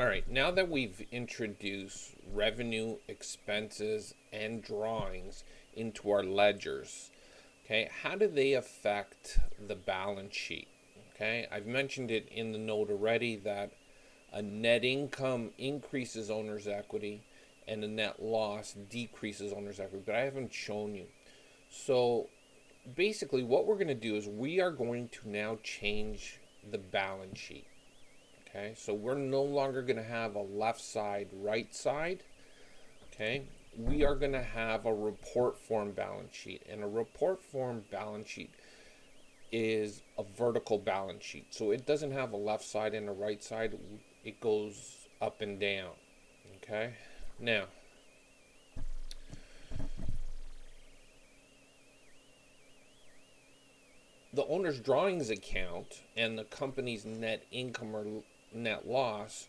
All right, now that we've introduced revenue, expenses, and drawings into our ledgers, okay, how do they affect the balance sheet? Okay, I've mentioned it in the note already that a net income increases owner's equity and a net loss decreases owner's equity, but I haven't shown you. So basically, what we're going to do is we are going to now change the balance sheet. Okay, so we're no longer going to have a left side, right side. Okay, we are going to have a report form balance sheet, and a report form balance sheet is a vertical balance sheet. So it doesn't have a left side and a right side, it goes up and down. Okay, now the owner's drawings account and the company's net income or net loss,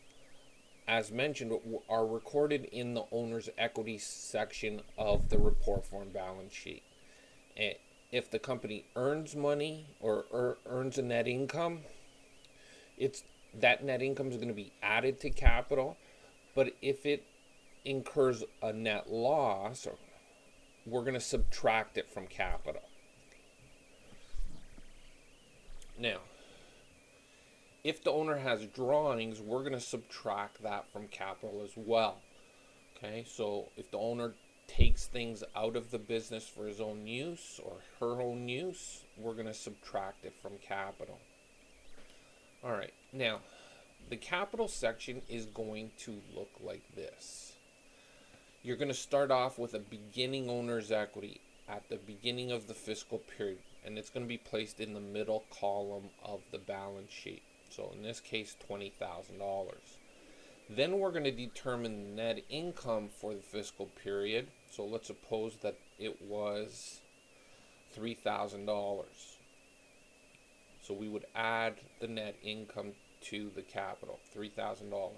as mentioned, are recorded in the owner's equity section of the report form balance sheet. And if the company earns money or earns a net income, it's that net income is going to be added to capital. But if it incurs a net loss, we're going to subtract it from capital. Now, if the owner has drawings, we're going to subtract that from capital as well. Okay, so if the owner takes things out of the business for his own use or her own use, we're going to subtract it from capital. All right, now the capital section is going to look like this. You're going to start off with a beginning owner's equity at the beginning of the fiscal period, and it's going to be placed in the middle column of the balance sheet. So in this case, $20,000. Then we're going to determine the net income for the fiscal period. So let's suppose that it was $3,000. So we would add the net income to the capital, $3,000.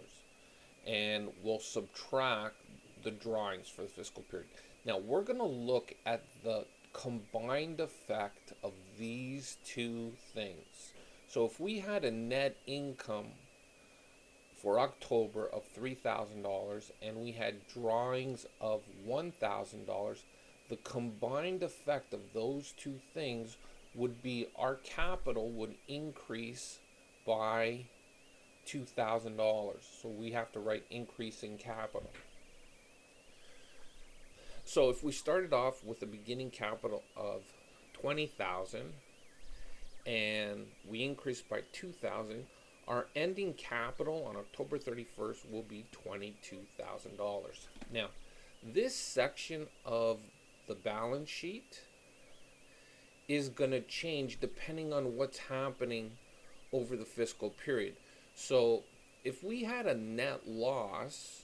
And we'll subtract the drawings for the fiscal period. Now we're going to look at the combined effect of these two things. So if we had a net income for October of $3,000 and we had drawings of $1,000, the combined effect of those two things would be our capital would increase by $2,000. So we have to write increase in capital. So if we started off with a beginning capital of $20,000 and we increased by $2,000, our ending capital on October 31st will be $22,000. Now, this section of the balance sheet is going to change depending on what's happening over the fiscal period. So if we had a net loss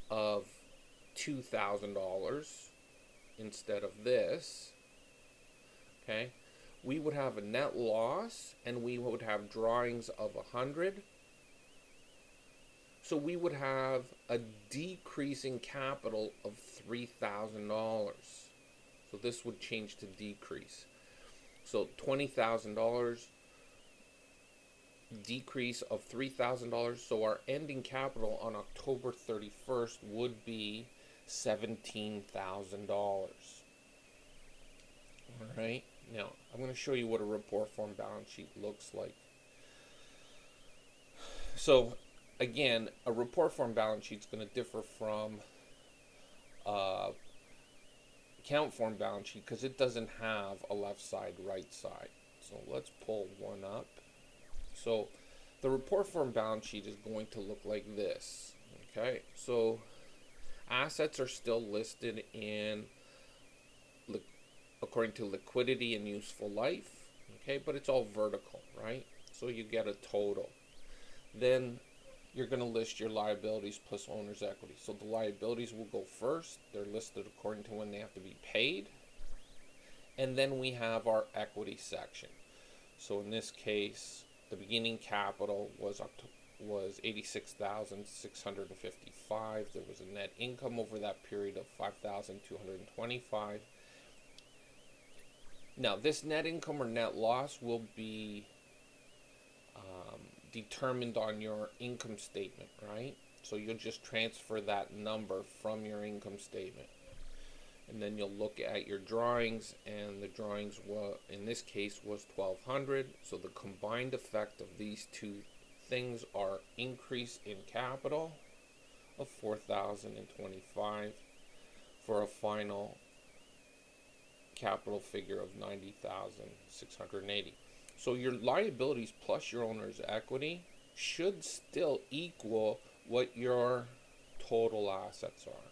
of $2,000 instead of this, okay, we would have a net loss and we would have drawings of 100. So we would have a decrease in capital of $3,000. So this would change to decrease. So $20,000 decrease of $3,000. So our ending capital on October 31st would be $17,000. All right. Now, I'm going to show you what a report form balance sheet looks like. So, again, a report form balance sheet is going to differ from account form balance sheet because it doesn't have a left side, right side. So let's pull one up. So the report form balance sheet is going to look like this. Okay, so assets are still listed in according to liquidity and useful life, okay, but it's all vertical, right? So you get a total. Then you're going to list your liabilities plus owner's equity. So the liabilities will go first. They're listed according to when they have to be paid. And then we have our equity section. So in this case, the beginning capital was $86,655. There was a net income over that period of $5,225. Now, this net income or net loss will be determined on your income statement, right? So you'll just transfer that number from your income statement. And then you'll look at your drawings, and the drawings in this case was 1200. So the combined effect of these two things are increase in capital of 4025 for a final capital figure of 90,680. So your liabilities plus your owner's equity should still equal what your total assets are.